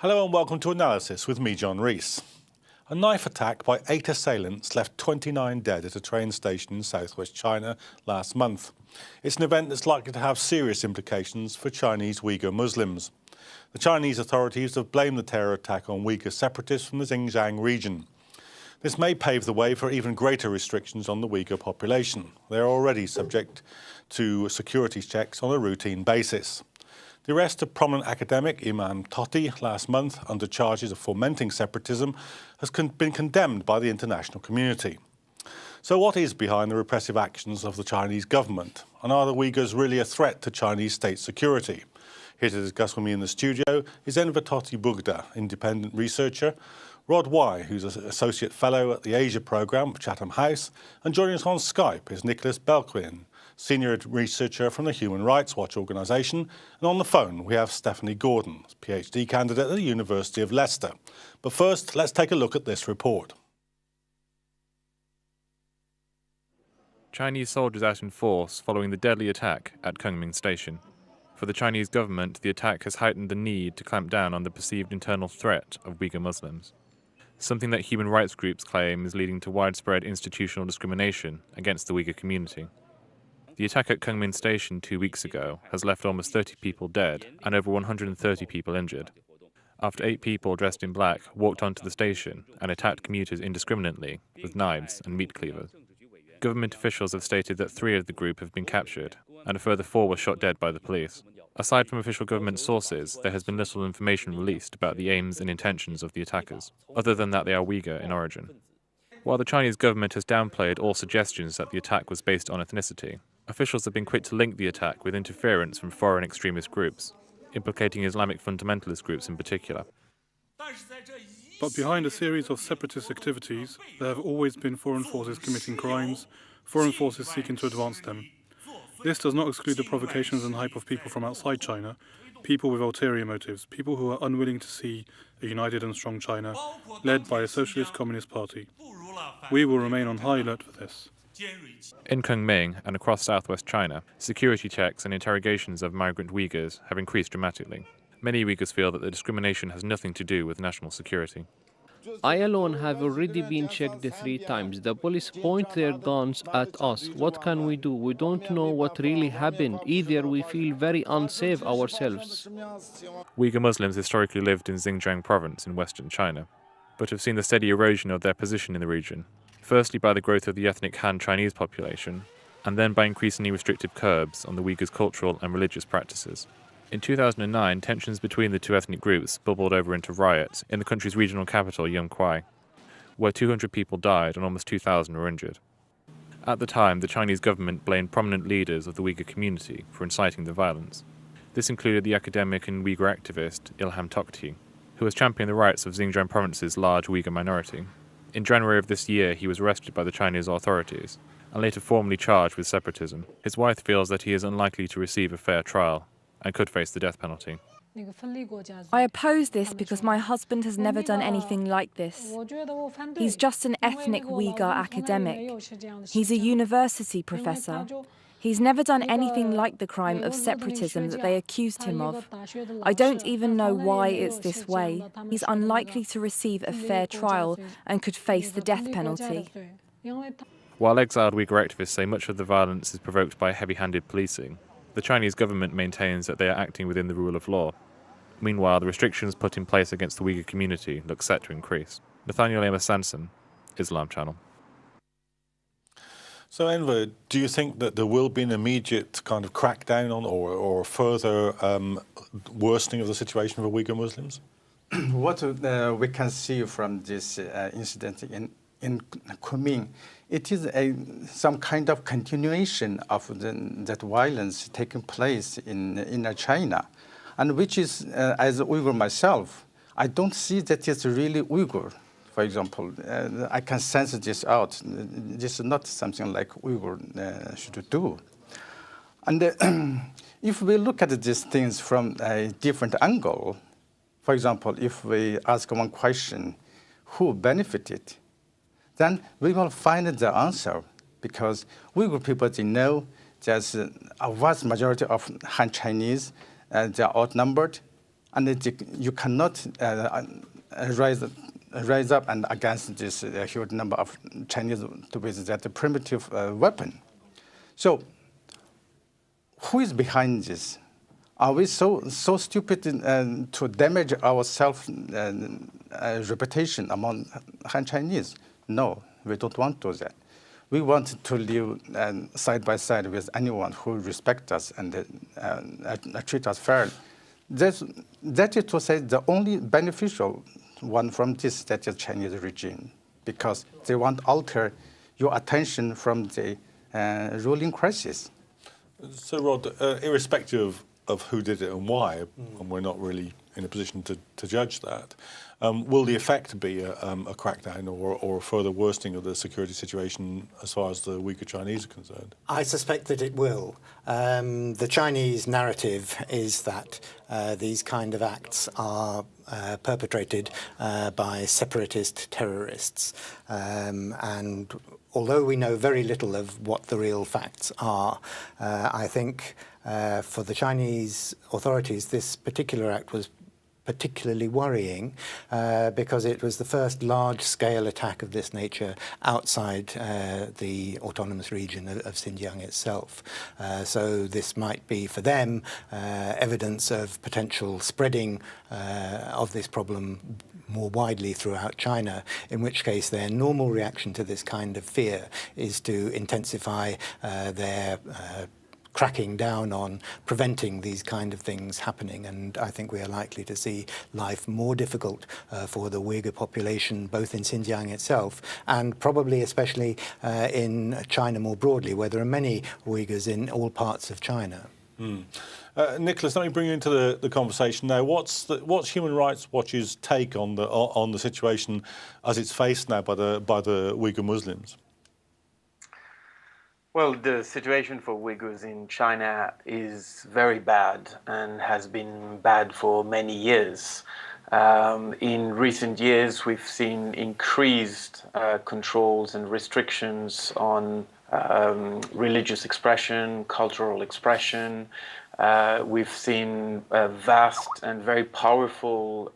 Hello and welcome to Analysis with me, John Rees. A knife attack by 8 assailants left 29 dead at a train station in southwest China last month. It's an event that's likely to have serious implications for Chinese Uyghur Muslims. The Chinese authorities have blamed the terror attack on Uyghur separatists from the Xinjiang region. This may pave the way for even greater restrictions on the Uyghur population. They are already subject to security checks on a routine basis. The arrest of prominent academic Imam Tohti last month under charges of fomenting separatism has been condemned by the international community. So what is behind the repressive actions of the Chinese government? And are the Uyghurs really a threat to Chinese state security? Here to discuss with me in the studio is Enver Tohti Bugda, independent researcher, Rod Wye, who's an Associate Fellow at the Asia Programme of Chatham House, and joining us on Skype is Nicholas Belquin, Senior Researcher from the Human Rights Watch organisation, and on the phone we have Stephanie Gordon, PhD candidate at the University of Leicester. But first, let's take a look at this report. Chinese soldiers out in force following the deadly attack at Kunming station. For the Chinese government, the attack has heightened the need to clamp down on the perceived internal threat of Uyghur Muslims, something that human rights groups claim is leading to widespread institutional discrimination against the Uyghur community. The attack at Kunming station 2 weeks ago has left almost 30 people dead and over 130 people injured, after 8 people dressed in black walked onto the station and attacked commuters indiscriminately with knives and meat cleavers. Government officials have stated that 3 of the group have been captured and a further 4 were shot dead by the police. Aside from official government sources, there has been little information released about the aims and intentions of the attackers, other than that they are Uyghur in origin. While the Chinese government has downplayed all suggestions that the attack was based on ethnicity, officials have been quick to link the attack with interference from foreign extremist groups, implicating Islamic fundamentalist groups in particular. But behind a series of separatist activities, there have always been foreign forces committing crimes, foreign forces seeking to advance them. This does not exclude the provocations and hype of people from outside China, people with ulterior motives, people who are unwilling to see a united and strong China, led by a socialist communist party. We will remain on high alert for this. In Kunming and across southwest China, security checks and interrogations of migrant Uyghurs have increased dramatically. Many Uyghurs feel that the discrimination has nothing to do with national security. I alone have already been checked 3 times. The police point their guns at us. What can we do? We don't know what really happened. Either we feel very unsafe ourselves. Uyghur Muslims historically lived in Xinjiang province in western China, but have seen the steady erosion of their position in the region, firstly by the growth of the ethnic Han Chinese population, and then by increasingly restrictive curbs on the Uyghurs' cultural and religious practices. In 2009, tensions between the 2 ethnic groups bubbled over into riots in the country's regional capital, Yunqui, where 200 people died and almost 2,000 were injured. At the time, the Chinese government blamed prominent leaders of the Uyghur community for inciting the violence. This included the academic and Uyghur activist Ilham Tohti, who has championed the rights of Xinjiang province's large Uyghur minority. In January of this year, he was arrested by the Chinese authorities and later formally charged with separatism. His wife feels that he is unlikely to receive a fair trial and could face the death penalty. I oppose this because my husband has never done anything like this. He's just an ethnic Uyghur academic. He's a university professor. He's never done anything like the crime of separatism that they accused him of. I don't even know why it's this way. He's unlikely to receive a fair trial and could face the death penalty. While exiled Uyghur activists say much of the violence is provoked by heavy-handed policing, the Chinese government maintains that they are acting within the rule of law. Meanwhile, the restrictions put in place against the Uyghur community look set to increase. Nathaniel Amos Sanson, Islam Channel. So, Enver, do you think that there will be an immediate kind of crackdown on or further worsening of the situation for Uyghur Muslims? What we can see from this incident in Kunming, it is some kind of continuation of that violence taking place in China, and which is, as a Uyghur myself, I don't see that it's really Uyghur. For example, I can sense this out. This is not something like Uyghur should do. And if we look at these things from a different angle, for example, if we ask one question, who benefited? Then we will find the answer, because Uyghur people, they know there's a vast majority of Han Chinese, they are outnumbered, you cannot rise up and against this huge number of Chinese with that primitive weapon. So, who is behind this? Are we so stupid to damage our reputation among Han Chinese? No, we don't want to do that. We want to live side by side with anyone who respects us and treat us fairly. That is to say, the only beneficial one from this, that is Chinese regime, because they want to alter your attention from the ruling crisis. So, Rod, irrespective of who did it and why, and we're not really in a position to judge that, will the effect be a crackdown or a further worsening of the security situation as far as the Uyghur Chinese are concerned? I suspect that it will. The Chinese narrative is that these kind of acts are perpetrated by separatist terrorists. And although we know very little of what the real facts are, I think for the Chinese authorities, this particular act was particularly worrying because it was the first large-scale attack of this nature outside the autonomous region of Xinjiang itself. So this might be, for them, evidence of potential spreading of this problem more widely throughout China, in which case their normal reaction to this kind of fear is to intensify their cracking down on preventing these kind of things happening. And I think we are likely to see life more difficult for the Uyghur population, both in Xinjiang itself and probably especially in China more broadly, where there are many Uyghurs in all parts of China. Nicholas, let me bring you into the conversation now. What's Human Rights Watch's take on the situation as it's faced now by the Uyghur Muslims? Well, the situation for Uyghurs in China is very bad and has been bad for many years. In recent years, we've seen increased controls and restrictions on religious expression, cultural expression. We've seen a vast and very powerful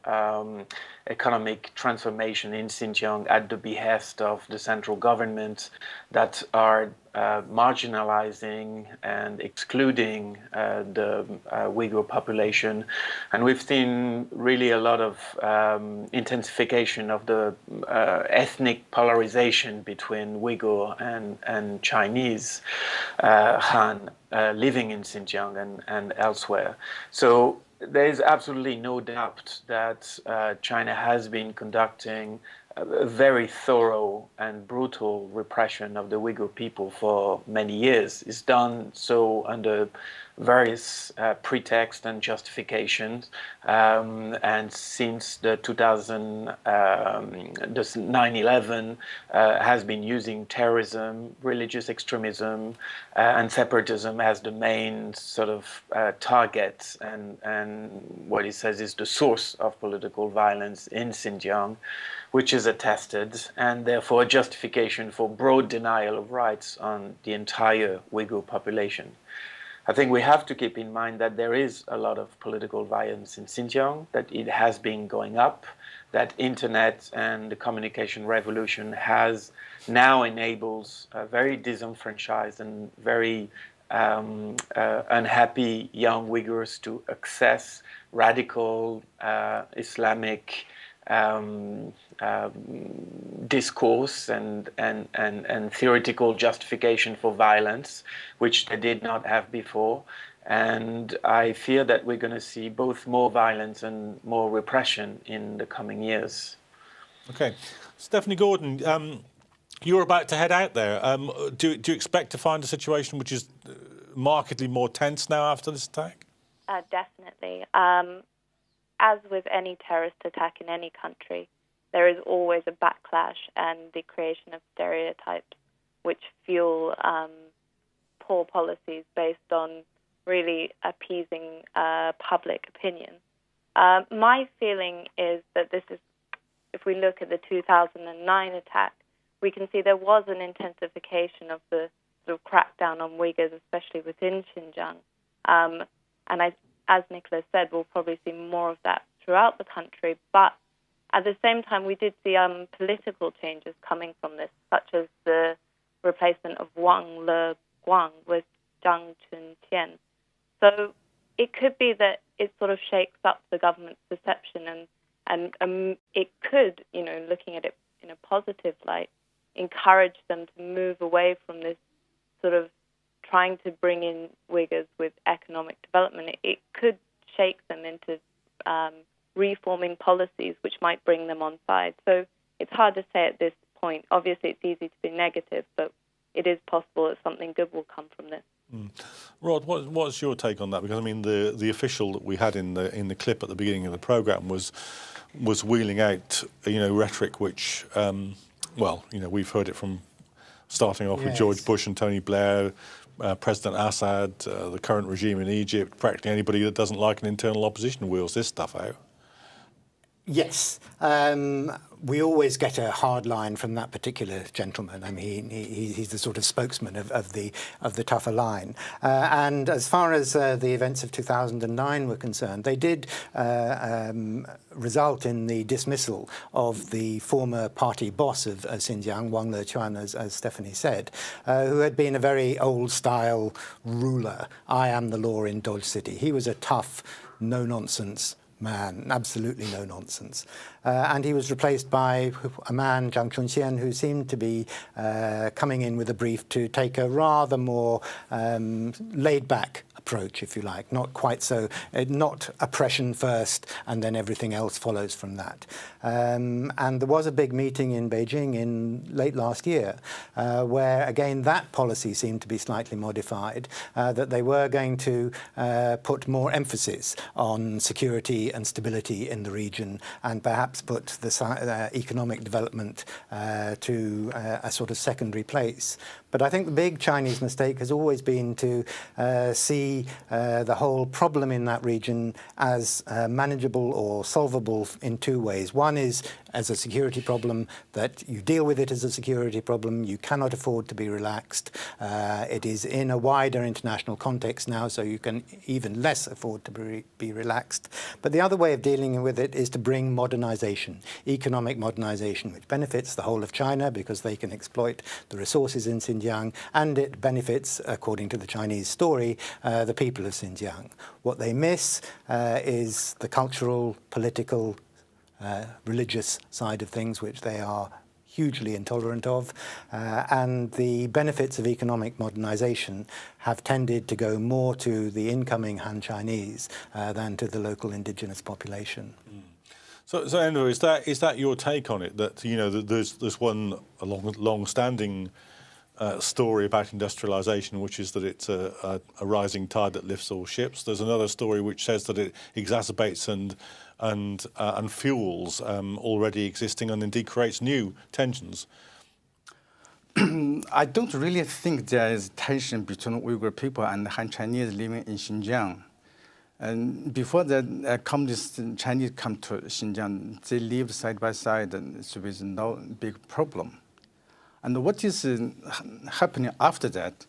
economic transformation in Xinjiang at the behest of the central government that are marginalizing and excluding the Uyghur population. And we've seen really a lot of intensification of the ethnic polarization between Uyghur and Chinese Han living in Xinjiang and elsewhere. So there is absolutely no doubt that China has been conducting a very thorough and brutal repression of the Uyghur people for many years. It's done so under various pretexts and justifications, and since the 9/11 has been using terrorism, religious extremism, and separatism as the main sort of targets and what he says is the source of political violence in Xinjiang, which is attested, and therefore a justification for broad denial of rights on the entire Uyghur population. I think we have to keep in mind that there is a lot of political violence in Xinjiang, that it has been going up, that internet and the communication revolution now enables very disenfranchised and very unhappy young Uyghurs to access radical Islamic discourse and theoretical justification for violence, which they did not have before. And I fear that we're going to see both more violence and more repression in the coming years. Okay. Stephanie Gordon, you're about to head out there. Do you expect to find a situation which is markedly more tense now after this attack? Definitely. As with any terrorist attack in any country, there is always a backlash and the creation of stereotypes which fuel poor policies based on really appeasing public opinion. My feeling is that this is, if we look at the 2009 attack, we can see there was an intensification of the sort of crackdown on Uyghurs, especially within Xinjiang. And as Nicholas said, we'll probably see more of that throughout the country. But at the same time, we did see political changes coming from this, such as the replacement of Wang Le-guang with Zhang Chunqian. So it could be that it sort of shakes up the government's perception, and it could, looking at it in a positive light, encourage them to move away from this sort of trying to bring in Uyghurs with economic development. It could shake them into reforming policies which might bring them on side. So it's hard to say at this point. Obviously, it's easy to be negative, but it is possible that something good will come from this. Rod, what's your take on that? Because I mean, the official that we had in the clip at the beginning of the programme was wheeling out rhetoric which we've heard it from starting off with George Bush and Tony Blair, President Assad, the current regime in Egypt. Practically anybody that doesn't like an internal opposition wheels this stuff out. Yes. We always get a hard line from that particular gentleman. I mean, he's the sort of spokesman of the tougher line. And as far as the events of 2009 were concerned, they did result in the dismissal of the former party boss of Xinjiang, Wang Le-chuan, as Stephanie said, who had been a very old-style ruler. I am the law in Dodge City. He was a tough, no-nonsense man, absolutely no nonsense. And he was replaced by a man, Zhang Chunqian, who seemed to be coming in with a brief to take a rather more laid-back approach, if you like, not quite so, not oppression first and then everything else follows from that. And there was a big meeting in Beijing in late last year where, again, that policy seemed to be slightly modified, that they were going to put more emphasis on security and stability in the region and perhaps put the economic development to a sort of secondary place. But I think the big Chinese mistake has always been to see the whole problem in that region as manageable or solvable in two ways. One is as a security problem, that you deal with it as a security problem. You cannot afford to be relaxed. It is in a wider international context now, so you can even less afford to be relaxed. But the other way of dealing with it is to bring modernization, economic modernization, which benefits the whole of China because they can exploit the resources in Xinjiang, and it benefits, according to the Chinese story, the people of Xinjiang. What they miss is the cultural, political, religious side of things, which they are hugely intolerant of, and the benefits of economic modernization have tended to go more to the incoming Han Chinese than to the local indigenous population. So Andrew, is that your take on it? That there's one long-standing story about industrialization, which is that it's a rising tide that lifts all ships. There's another story which says that it exacerbates and fuels already existing and indeed creates new tensions. I don't really think there is tension between Uyghur people and Han Chinese living in Xinjiang. And before the communist Chinese come to Xinjiang, they lived side by side and with no big problem. And what is happening after that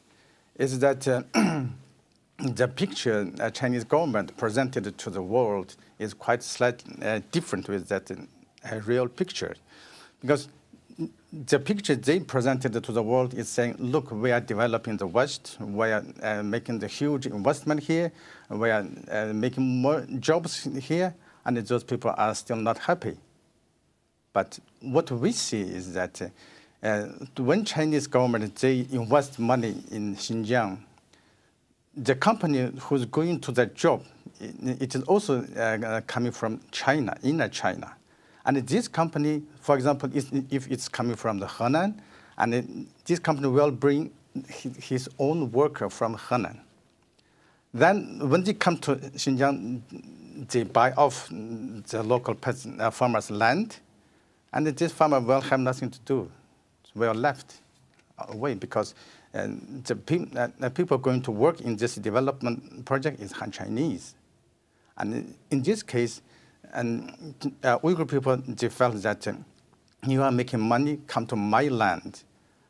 is that the picture Chinese government presented to the world is quite slightly different with that real picture. Because the picture they presented to the world is saying, look, we are developing the West, we are making the huge investment here, we are making more jobs here, and those people are still not happy. But what we see is that when Chinese government, they invest money in Xinjiang, the company who's going to that job, it is also coming from China, inner China. And this company, for example, if it's coming from the Henan, and this company will bring his own worker from Henan. Then when they come to Xinjiang, they buy off the local farmer's land, and this farmer will have nothing to do. We are left away because the people going to work in this development project is Han Chinese. And in this case, Uyghur people, they felt that you are making money, come to my land.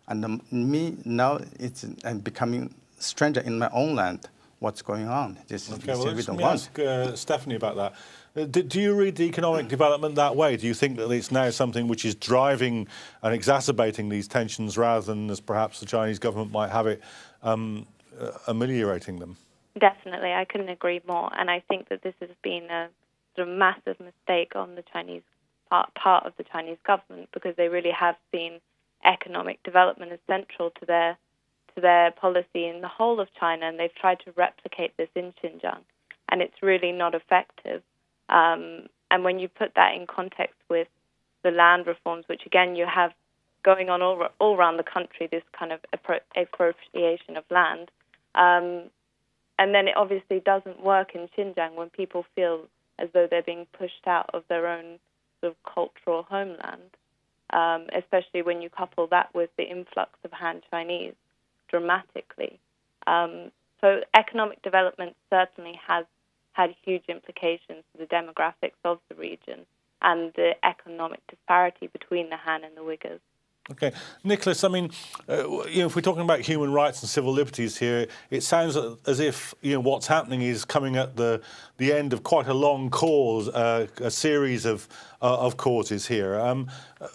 And me now, it's becoming stranger in my own land. what's going on. This is Okay, well, we let don't me want. ask Stephanie about that. Do you read the economic development that way? Do you think that it's now something which is driving and exacerbating these tensions rather than, as perhaps the Chinese government might have it, ameliorating them? Definitely, I couldn't agree more. And I think that this has been a sort of massive mistake on the Chinese part of the Chinese government, because they really have seen economic development as central to their policy in the whole of China, and they've tried to replicate this in Xinjiang, and it's really not effective. And when you put that in context with the land reforms, which again you have going on all around the country, this kind of appropriation of land, and then it obviously doesn't work in Xinjiang when people feel as though they're being pushed out of their own sort of cultural homeland, especially when you couple that with the influx of Han Chinese dramatically. So economic development certainly has had huge implications for the demographics of the region and the economic disparity between the Han and the Uyghurs. Okay, Nicholas, I mean, if we're talking about human rights and civil liberties here, it sounds as if what's happening is coming at the end of quite a long cause, a series of causes here.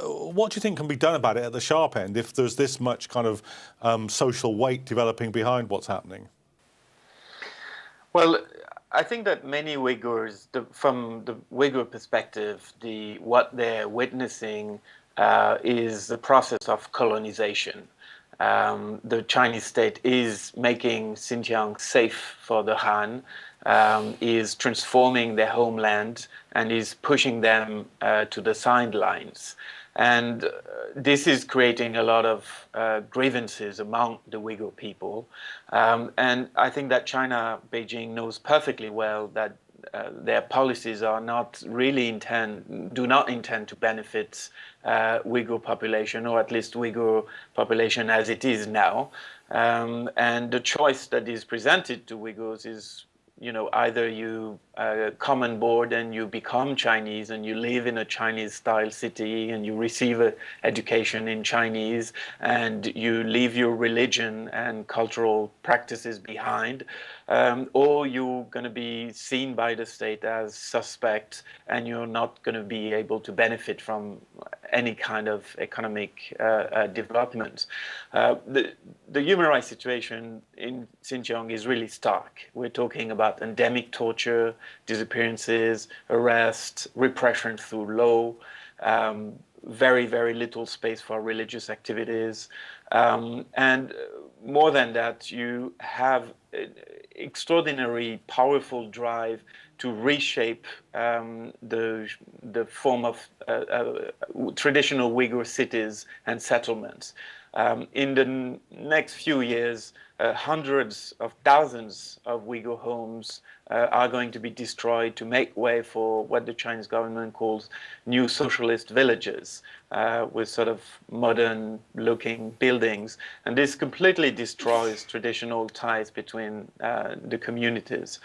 What do you think can be done about it at the sharp end if there's this much kind of social weight developing behind what's happening? Well, I think that many Uyghurs, from the Uyghur perspective, what they're witnessing is the process of colonization. The Chinese state is making Xinjiang safe for the Han, is transforming their homeland, and is pushing them to the sidelines. And this is creating a lot of grievances among the Uyghur people. And I think that China, Beijing, knows perfectly well that their policies are not really do not intend to benefit Uyghur population, or at least Uyghur population as it is now. And the choice that is presented to Uyghurs is, either you come on board and you become Chinese and you live in a Chinese-style city and you receive an education in Chinese and you leave your religion and cultural practices behind, or you're going to be seen by the state as suspect and you're not going to be able to benefit from any kind of economic development. The human rights situation in Xinjiang is really stark. We're talking about endemic torture, disappearances, arrest, repression through law, very, very little space for religious activities. And more than that, you have extraordinary powerful drive to reshape the form of traditional Uyghur cities and settlements. In the next few years, hundreds of thousands of Uyghur homes are going to be destroyed to make way for what the Chinese government calls new socialist villages, with sort of modern-looking buildings. And this completely destroys traditional ties between the communities.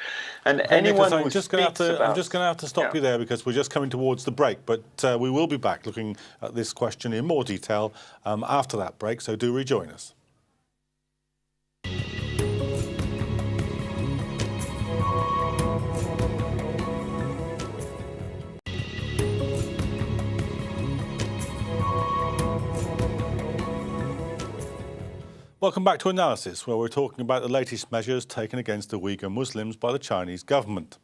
And anyone who speaks about... I'm just going to have to stop you there, because we're just coming towards the break. But we will be back looking at this question in more detail after that break, so do rejoin us. Welcome back to Analysis, where we're talking about the latest measures taken against the Uyghur Muslims by the Chinese government.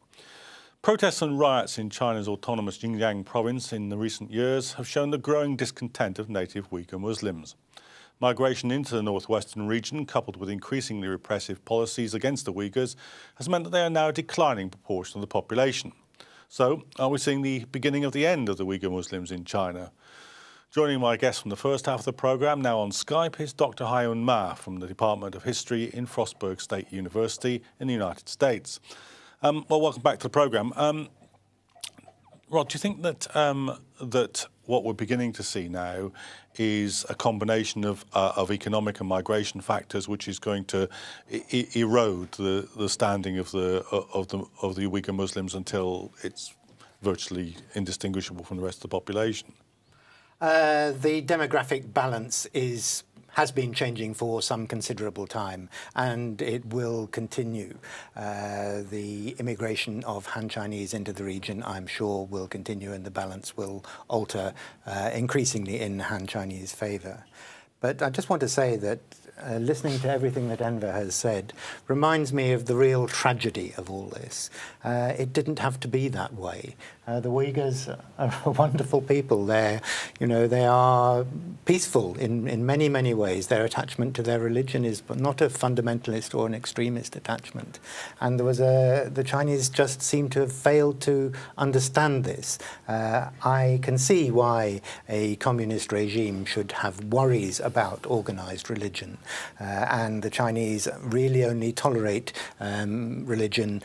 Protests and riots in China's autonomous Xinjiang province in the recent years have shown the growing discontent of native Uyghur Muslims. Migration into the northwestern region, coupled with increasingly repressive policies against the Uyghurs, has meant that they are now a declining proportion of the population. So, are we seeing the beginning of the end of the Uyghur Muslims in China? Joining my guest from the first half of the programme now on Skype is Dr. Hyun Ma from the Department of History in Frostburg State University in the United States. Well, welcome back to the programme. Rod, do you think that that what we're beginning to see now is a combination of economic and migration factors, which is going to erode the standing of the Uyghur Muslims until it's virtually indistinguishable from the rest of the population? The demographic balance is has been changing for some considerable time, and it will continue. The immigration of Han Chinese into the region, I'm sure, will continue, and the balance will alter increasingly in Han Chinese favour. But I just want to say that listening to everything that Enver has said reminds me of the real tragedy of all this. It didn't have to be that way. The Uyghurs are wonderful people. They are peaceful in many, many ways. Their attachment to their religion is not a fundamentalist or an extremist attachment. And the Chinese just seem to have failed to understand this. I can see why a communist regime should have worries about organized religion. And the Chinese really only tolerate religious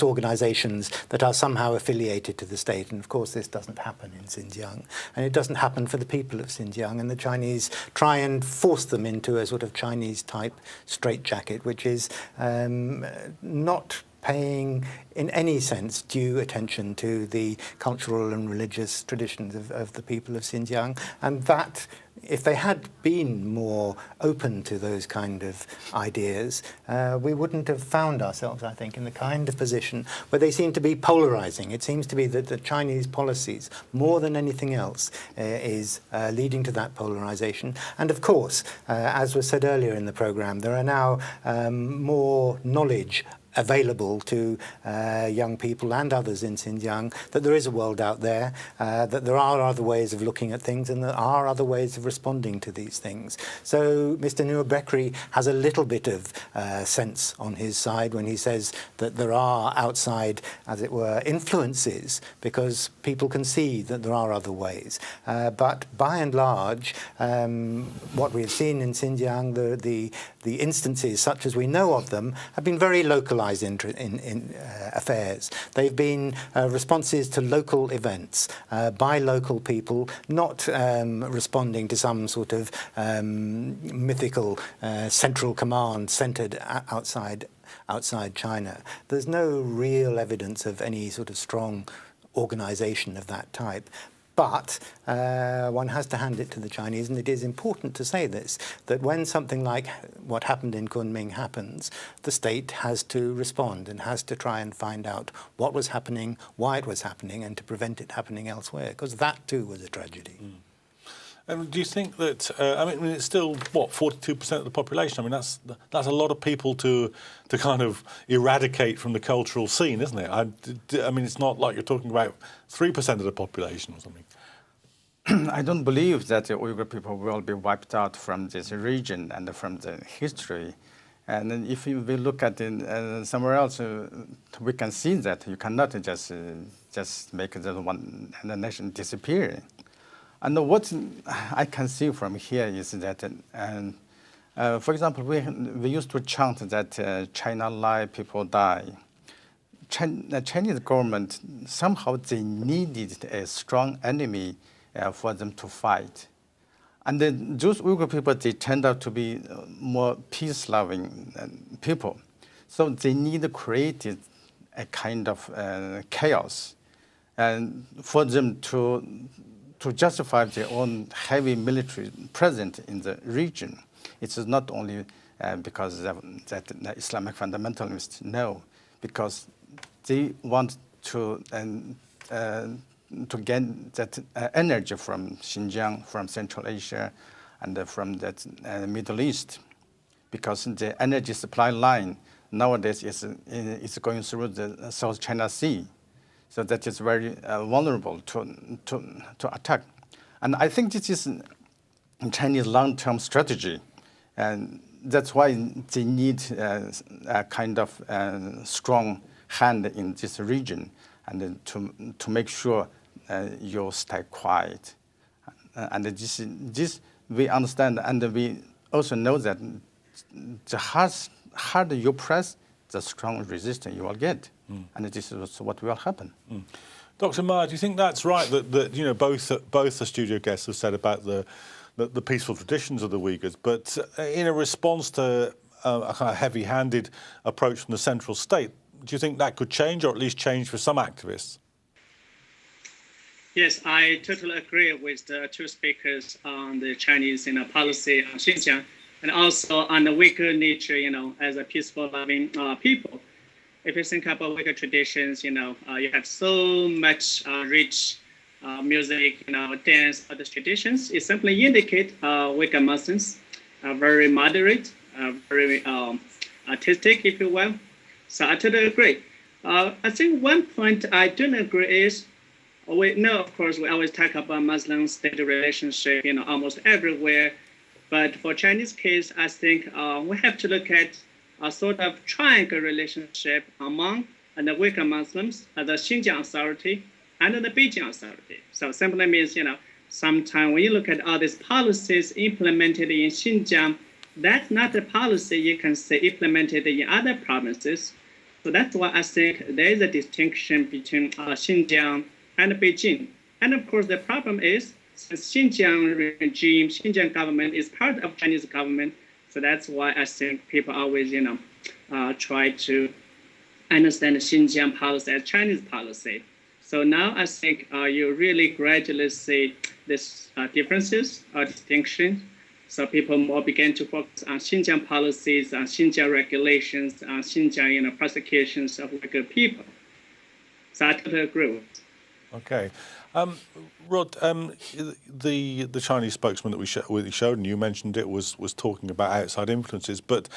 organizations that are somehow affiliated to the state. And of course, this doesn't happen in Xinjiang. And it doesn't happen for the people of Xinjiang. And the Chinese try and force them into a sort of Chinese-type straitjacket, which is not paying in any sense due attention to the cultural and religious traditions of the people of Xinjiang. And that, if they had been more open to those kind of ideas, we wouldn't have found ourselves, I think, in the kind of position where they seem to be polarizing. It seems to be that the Chinese policies, more than anything else, is leading to that polarization. And of course, as was said earlier in the program, there are now more knowledge available to young people and others in Xinjiang, that there is a world out there, that there are other ways of looking at things, and there are other ways of responding to these things. So Mr. Nurbekri has a little bit of sense on his side when he says that there are outside, as it were, influences, because people can see that there are other ways. But by and large, what we've seen in Xinjiang, the instances such as we know of them, have been very localized in affairs. They've been responses to local events by local people, not responding to some sort of mythical central command centered outside China. There's no real evidence of any sort of strong organization of that type. But one has to hand it to the Chinese, and it is important to say this, that when something like what happened in Kunming happens, the state has to respond and has to try and find out what was happening, why it was happening, and to prevent it happening elsewhere, because that too was a tragedy. Do you think that, I mean, it's still, what, 42% of the population? I mean, that's a lot of people to kind of eradicate from the cultural scene, isn't it? I mean, it's not like you're talking about 3% of the population or something. I don't believe that the Uyghur people will be wiped out from this region and from the history. And then if we look at it somewhere else, we can see that you cannot just make the nation disappear. And what I can see from here is that, for example, we used to chant that China lie, people die. The Chinese government, somehow they needed a strong enemy for them to fight. And then those Uyghur people, they turned out to be more peace-loving people. So they need to create a kind of chaos and for them to justify their own heavy military presence in the region. It is not only because that the Islamic fundamentalists know, because they want to get that energy from Xinjiang, from Central Asia, and from that Middle East, because the energy supply line nowadays is going through the South China Sea. So that is very vulnerable to attack. And I think this is Chinese long-term strategy. And that's why they need a kind of strong hand in this region, and to make sure you stay quiet. And this we understand, and we also know that the harder you press, the stronger resistance you will get. And this is what will happen. Dr. Ma, do you think that's right, that you know, both the studio guests have said about the peaceful traditions of the Uyghurs, but in a response to a kind of heavy-handed approach from the central state, do you think that could change, or at least change for some activists? Yes, I totally agree with the two speakers on the Chinese policy on Xinjiang, and also on the Uyghur nature, as a peaceful, loving people. If you think about Uyghur traditions, you have so much rich music, dance, other traditions. It simply indicates Uyghur Muslims are very moderate, very artistic, if you will. So I totally agree. I think one point I don't agree is, we know, of course, we always talk about Muslim-state relationship, almost everywhere. But for Chinese case, I think we have to look at a sort of triangle relationship among the Uyghur Muslims, the Xinjiang Authority, and the Beijing Authority. So simply means, sometimes when you look at all these policies implemented in Xinjiang, that's not the policy you can say implemented in other provinces. So that's why I think there is a distinction between Xinjiang and Beijing. And of course, the problem is, since Xinjiang regime, Xinjiang government is part of Chinese government, so that's why I think people always, try to understand Xinjiang policy as Chinese policy. So now I think you really gradually see these differences or distinctions. So people more begin to focus on Xinjiang policies, on Xinjiang regulations, on Xinjiang prosecutions of Uyghur people. So I totally agree with. Okay. Rod, the Chinese spokesman that we showed, and you mentioned it, was talking about outside influences, but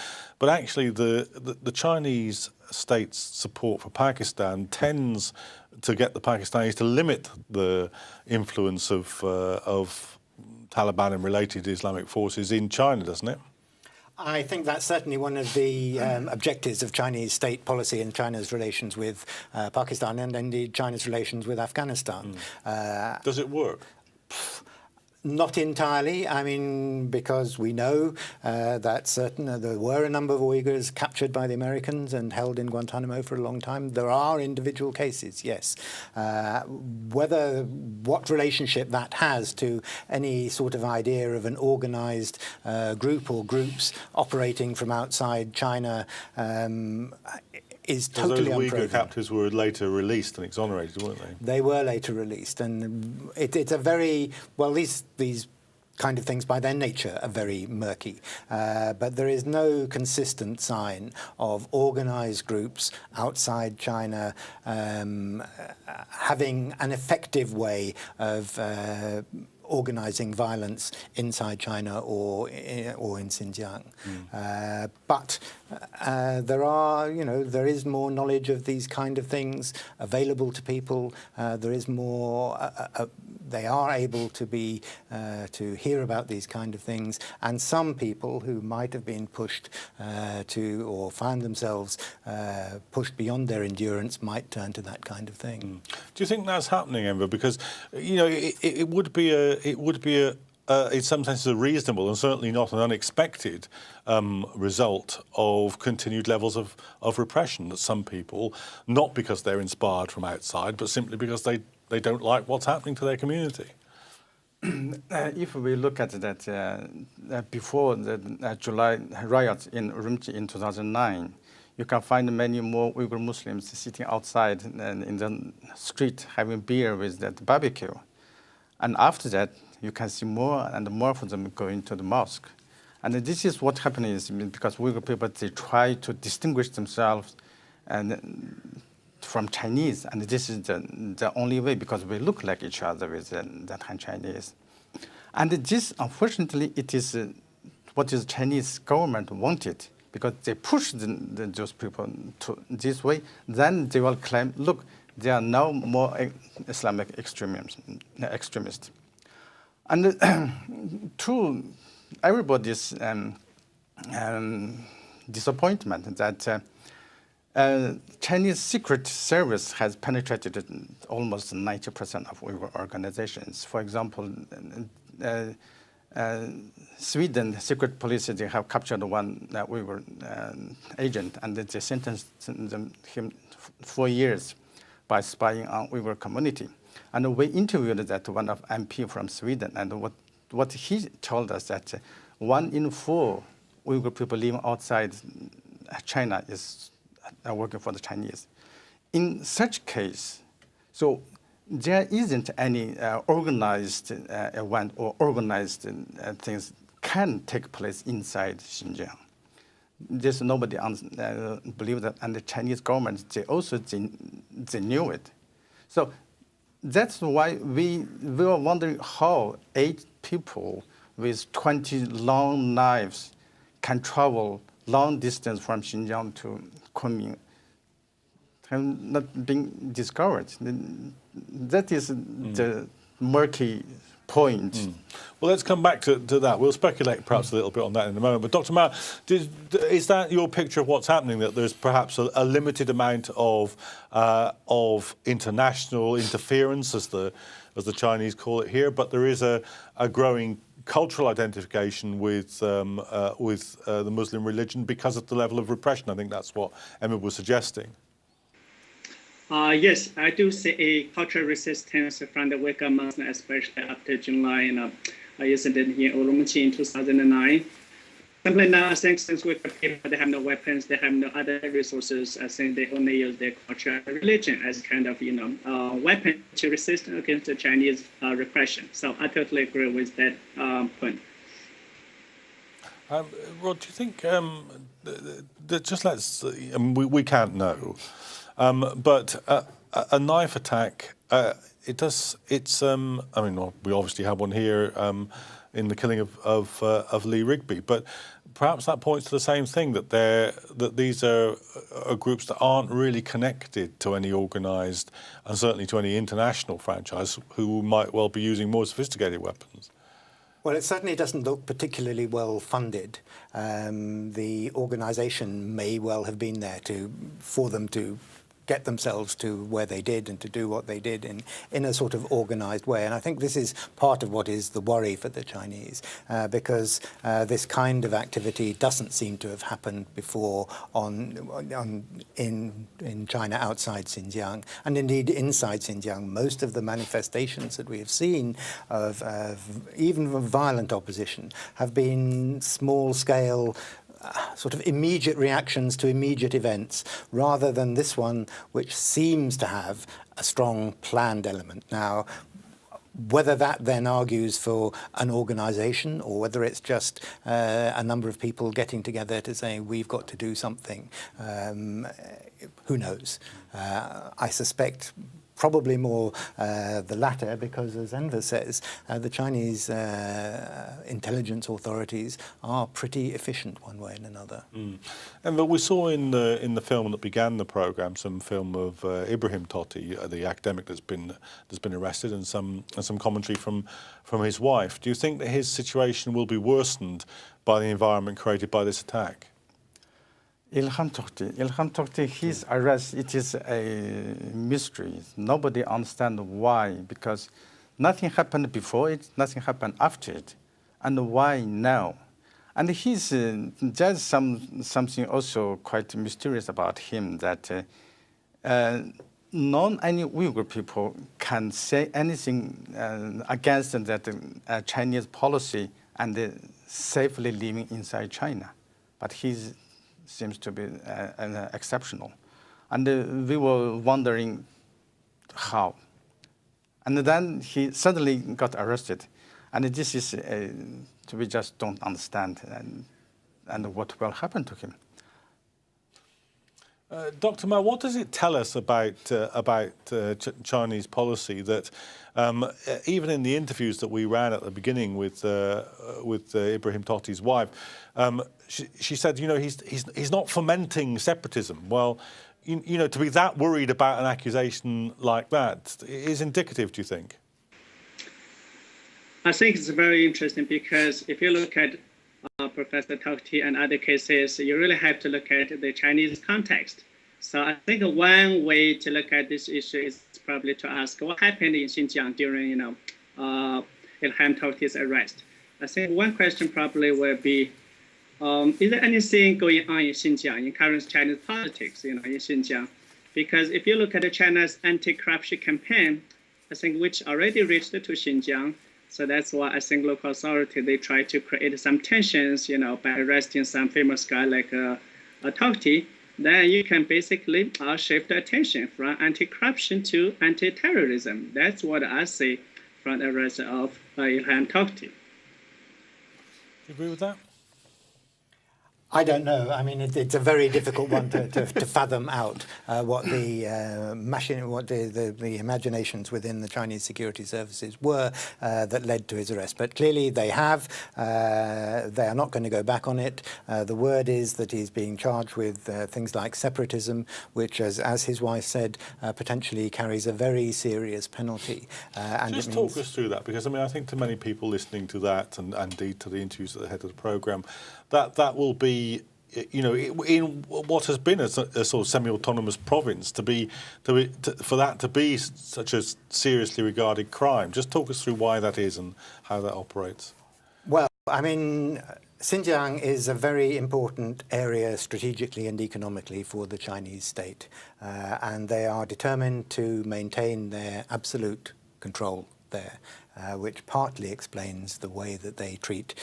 actually the Chinese state's support for Pakistan tends to get the Pakistanis to limit the influence of Taliban and related Islamic forces in China, doesn't it? I think that's certainly one of the objectives of Chinese state policy and China's relations with Pakistan, and indeed China's relations with Afghanistan. Does it work? Not entirely. I mean, because we know that there were a number of Uyghurs captured by the Americans and held in Guantanamo for a long time. There are individual cases, yes. What relationship that has to any sort of idea of an organized group or groups operating from outside China is totally unproven. Those Uyghur captives were later released and exonerated, weren't they? They were later released, and it's a very, well, these kind of things by their nature are very murky. But there is no consistent sign of organized groups outside China having an effective way of organizing violence inside China or in Xinjiang. But there is more knowledge of these kind of things available to people. There is more. They are able to hear about these kind of things, and some people who might have been pushed or found themselves pushed beyond their endurance might turn to that kind of thing. Do you think that's happening, Enver? Because it would be in some senses a reasonable and certainly not an unexpected result of continued levels of repression that some people, not because they're inspired from outside, but simply because they don't like what's happening to their community. If we look at that, before the July riots in Urumqi in 2009, you can find many more Uyghur Muslims sitting outside and in the street having beer with that barbecue. And after that, you can see more and more of them going to the mosque. And this is what happens because Uyghur people, they try to distinguish themselves from Chinese. And this is the only way, because we look like each other with the Han Chinese. And this, unfortunately, it is what the Chinese government wanted, because they push those people to this way. Then they will claim, look, they are now more Islamic extremists. And to everybody's disappointment that Chinese Secret Service has penetrated almost 90% of Uyghur organizations. For example, Sweden secret police, they have captured one Uyghur agent, and they sentenced him 4 years by spying on Uyghur community. And we interviewed that one of MP from Sweden, and what he told us that 1 in 4 Uyghur people living outside China is working for the Chinese. In such case, so there isn't any organized event or organized things can take place inside Xinjiang. There's nobody believe that, and the Chinese government, they knew it. So that's why we were wondering how 8 people with 20 long knives can travel long distance from Xinjiang to Kunming, have not been discovered. That is the murky point. Well, let's come back to that. We'll speculate perhaps a little bit on that in a moment. But Dr. Mao, is that your picture of what's happening, that there's perhaps a limited amount of international interference, as the Chinese call it here, but there is a growing cultural identification with the Muslim religion because of the level of repression? I think that's what Emma was suggesting. Yes, I do see a cultural resistance from the Uyghur Muslims, especially after July incident in Urumqi in 2009. Simply now, I think since Uyghur people, they have no weapons, they have no other resources, I think they only use their culture and religion as kind of, weapon to resist against the Chinese repression. So I totally agree with that point. Rod, do you think, just let's, we can't know, but a knife attack, I mean, we obviously have one here in the killing of Lee Rigby, but perhaps that points to the same thing, that these are groups that aren't really connected to any organised and certainly to any international franchise who might well be using more sophisticated weapons. Well, it certainly doesn't look particularly well funded. The organisation may well have been there for them to get themselves to where they did and to do what they did in a sort of organised way. And I think this is part of what is the worry for the Chinese, because this kind of activity doesn't seem to have happened before in China outside Xinjiang, and indeed inside Xinjiang. Most of the manifestations that we have seen of even violent opposition have been small-scale sort of immediate reactions to immediate events, rather than this one, which seems to have a strong planned element. Now, whether that then argues for an organisation or whether it's just a number of people getting together to say, we've got to do something, who knows? I suspect probably more the latter, because, as Enver says, the Chinese intelligence authorities are pretty efficient one way and another. And we saw in the film that began the programme some film of Ibrahim Tohti, the academic that's been arrested, and some commentary from his wife. Do you think that his situation will be worsened by the environment created by this attack? Ilham Tohti, his arrest, it is a mystery. Nobody understands why, because nothing happened before it, nothing happened after it. And why now? And there's something also quite mysterious about him, that not any Uyghur people can say anything against that Chinese policy and safely living inside China. But he's seems to be exceptional. And we were wondering how. And then he suddenly got arrested. And this is, we just don't understand and what will happen to him. Dr. Mao, what does it tell us about Chinese policy that even in the interviews that we ran at the beginning with Ibrahim Tohti's wife, she said, he's not fomenting separatism. Well, to be that worried about an accusation like that is indicative, do you think? I think it's very interesting, because if you look at Professor Tohti and other cases, you really have to look at the Chinese context. So I think one way to look at this issue is probably to ask what happened in Xinjiang during, Ilham Tohti's arrest. I think one question probably will be, is there anything going on in Xinjiang, in current Chinese politics, in Xinjiang? Because if you look at China's anti-corruption campaign, I think which already reached to Xinjiang. So that's why I think local authority, they try to create some tensions, by arresting some famous guy like Tohti. then you can basically shift attention from anti-corruption to anti-terrorism. That's what I see from the rest of Ilhan Tohti. Do you agree with that? I don't know. I mean, it's a very difficult one to fathom out what the imaginations within the Chinese security services were that led to his arrest. But clearly they have. They are not going to go back on it. The word is that he's being charged with things like separatism, which, as his wife said, potentially carries a very serious penalty. And just talk us through that, because I mean, I think to many people listening to that, and indeed to the interviews at the head of the programme, that will be, you know, in what has been a sort of semi-autonomous province, for that to be such a seriously regarded crime. Just talk us through why that is and how that operates. Well, I mean, Xinjiang is a very important area strategically and economically for the Chinese state, and they are determined to maintain their absolute control there, which partly explains the way that they treat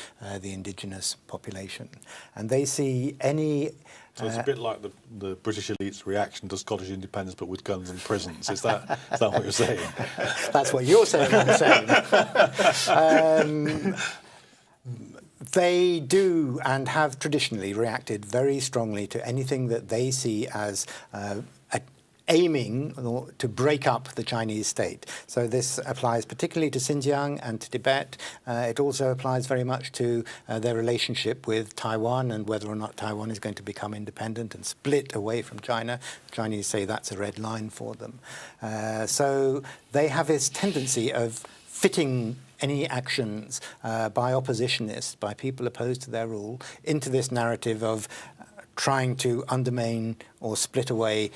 the indigenous population. And they see any... So it's a bit like the British elite's reaction to Scottish independence, but with guns and prisons. Is that what you're saying? That's what you're saying, I'm saying. They do and have traditionally reacted very strongly to anything that they see as aiming to break up the Chinese state. So this applies particularly to Xinjiang and to Tibet. It also applies very much to their relationship with Taiwan and whether or not Taiwan is going to become independent and split away from China. The Chinese say that's a red line for them. So they have this tendency of fitting any actions by oppositionists, by people opposed to their rule, into this narrative of trying to undermine or split away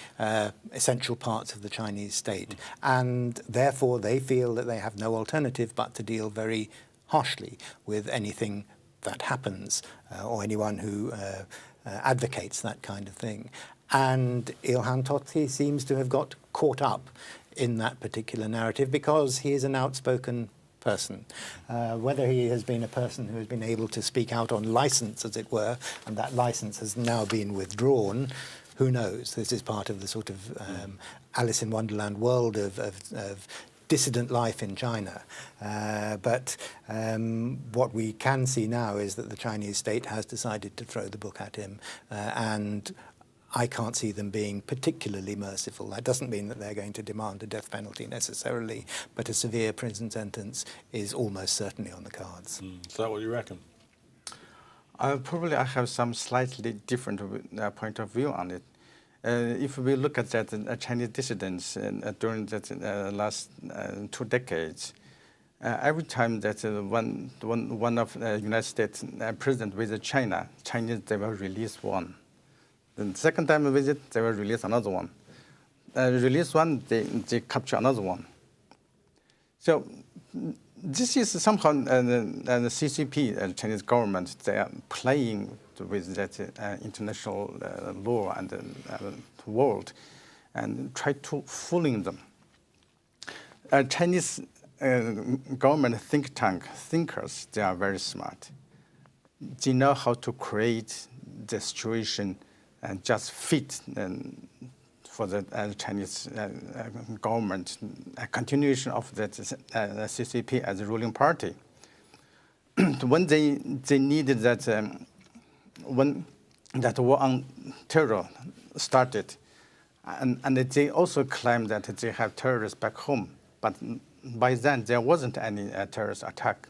essential parts of the Chinese state. And therefore they feel that they have no alternative but to deal very harshly with anything that happens or anyone who advocates that kind of thing. And Ilhan Tohti seems to have got caught up in that particular narrative because he is an outspoken person. Whether he has been a person who has been able to speak out on license, as it were, and that license has now been withdrawn, who knows? This is part of the sort of Alice in Wonderland world of dissident life in China. But what we can see now is that the Chinese state has decided to throw the book at him, and I can't see them being particularly merciful. That doesn't mean that they're going to demand a death penalty necessarily, but a severe prison sentence is almost certainly on the cards. Is that what you reckon? Probably I have some slightly different point of view on it. If we look at that Chinese dissidents during the last 2 decades, every time that one of the United States president visit China, Chinese, they will release one. The second time we visit, they will release another one. Release one, they capture another one. So this is somehow the CCP, the Chinese government, they are playing with that international law and world and try to fooling them. Chinese government think tank thinkers, they are very smart. They know how to create the situation and just fit for the Chinese government, a continuation of the CCP as a ruling party. When they needed that, when that war on terror started, and they also claimed that they have terrorists back home, but by then there wasn't any terrorist attack.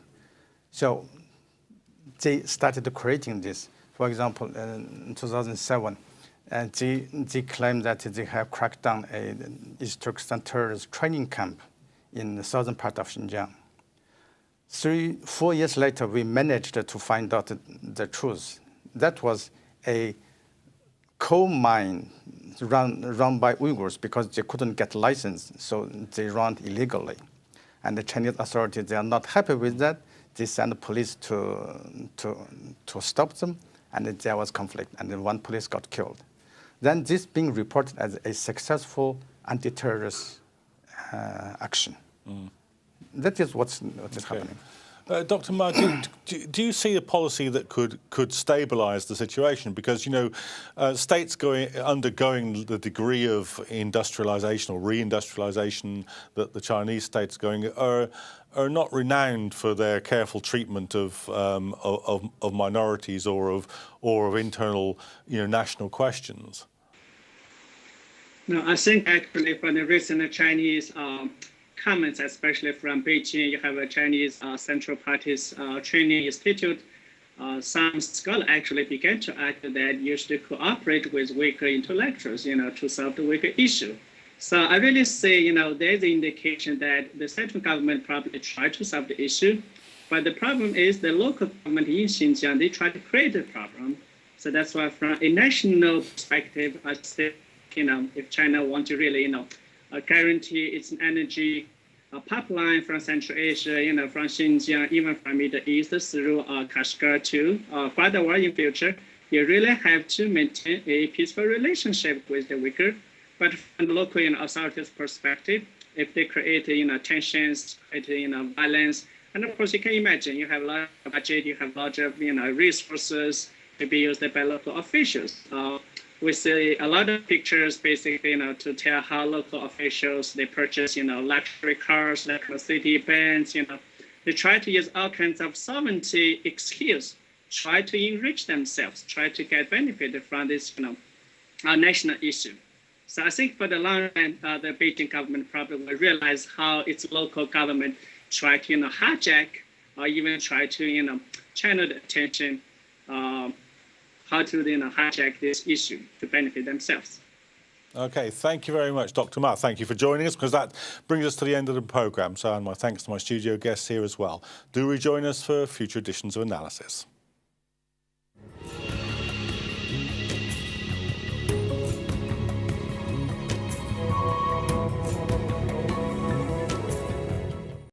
So they started creating this. For example, in 2007, they claimed that they have cracked down a East Turkestan terrorist training camp in the southern part of Xinjiang. 3-4 years later, we managed to find out the truth. That was a coal mine run by Uyghurs because they couldn't get license, so they ran illegally. And the Chinese authorities, they are not happy with that. They sent the police to stop them, and there was conflict, and then one police got killed. Then this being reported as a successful anti-terrorist action. That is what's happening. Dr. Ma, do you see a policy that could stabilise the situation? Because, you know, states undergoing the degree of industrialisation or reindustrialisation that the Chinese states are going are not renowned for their careful treatment of minorities or of internal, you know, national questions. No, I think actually from the recent Chinese comments, especially from Beijing, you have a Chinese Central Party's Training Institute. Some scholars actually began to argue that you should cooperate with Uyghur intellectuals, you know, to solve the Uyghur issue. So I really say, you know, there's an indication that the central government probably tried to solve the issue, but the problem is the local government in Xinjiang, they try to create a problem. So that's why from a national perspective, I say, you know, if China wants to really, you know, guarantee its energy pipeline from Central Asia, you know, from Xinjiang, even from Middle East through Kashgar to further in future, you really have to maintain a peaceful relationship with the Uyghur. But from the local, you know, authorities' perspective, if they create, you know, tensions, create, you know, violence, and of course you can imagine you have a lot of budget, you have large, you know, resources to be used by local officials. We see a lot of pictures, basically, you know, to tell how local officials, they purchase, you know, luxury cars, like city bands, you know. They try to use all kinds of sovereignty excuse, try to enrich themselves, try to get benefit from this, you know, national issue. So I think for the long run, the Beijing government probably will realize how its local government try to, you know, hijack or even try to, you know, channel the attention how to, you know, hijack this issue to benefit themselves. Okay, thank you very much, Dr. Ma. Thank you for joining us, because that brings us to the end of the programme. So, and my thanks to my studio guests here as well. Do rejoin us for future editions of Analysis.